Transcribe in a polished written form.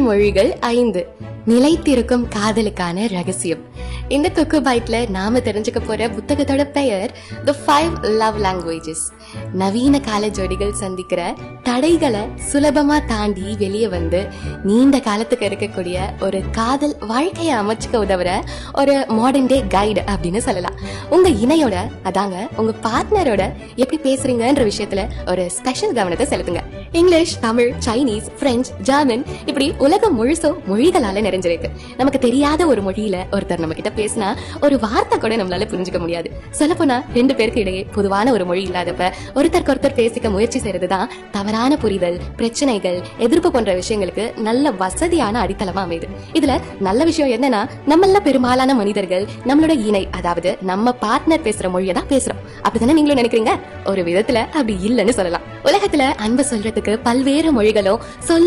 மொழிகள் 5 நிலைத்திருக்கும் காதலுக்கான ரகசியம். இந்த குக்கு பைட்ல நாம தெரிஞ்சுக்க போற புத்தகத்தோட பெயர் The 5 Love Languages. நவீன கால ஜோடிகள் சந்திக்கிற தடைகளை சுலபமா தாண்டி வெளியே வந்து நீண்ட காலத்துக்கு இருக்கக்கூடிய ஒரு காதல் வாழ்க்கையை அமைச்சுக்க உதவுற ஒரு மாடர்ன் டே கைடு அப்படின்னு சொல்லலாம். உங்க இணையோட அதாங்க உங்க பார்ட்னரோட எப்படி பேசுறீங்கன்ற விஷயத்துல ஒரு ஸ்பெஷல் கவனத்தை செலுத்துங்க. English, Tamil, Chinese, French, German இப்படி உலகம் முழுசும் மொழிகளால நிறைஞ்சிருக்கு. நமக்கு தெரியாத ஒரு மொழியில ஒருத்தர் நம்ம கிட்ட பேசினா ஒரு வார்த்தை கூட நம்மளால புரிஞ்சுக்க முடியாது. சொல்லப்போனா 2 பேருக்கு இடையே பொதுவான ஒரு மொழி இல்லாதப்ப ஒருத்தருக்கு ஒருத்தர் பேசிக்க முயற்சி செய்யறதுதான் தவறான புரிதல், பிரச்சனைகள், எதிர்ப்பு போன்ற விஷயங்களுக்கு நல்ல வசதியான அடித்தளமா அமையுது. இதுல நல்ல விஷயம் என்னன்னா, நம்மள பெரும்பாலான மனிதர்கள் நம்மளோட இணை அதாவது நம்ம பார்ட்னர் பேசுற மொழியை தான் பேசுறோம். அப்படித்தானே நீங்களும் நினைக்கிறீங்க? ஒரு விதத்துல அப்படி இல்லைன்னு சொல்லலாம். உலகத்துல அன்பு சொல்றதுக்கு பல்வேறு மொழிகளும் சொல்லும்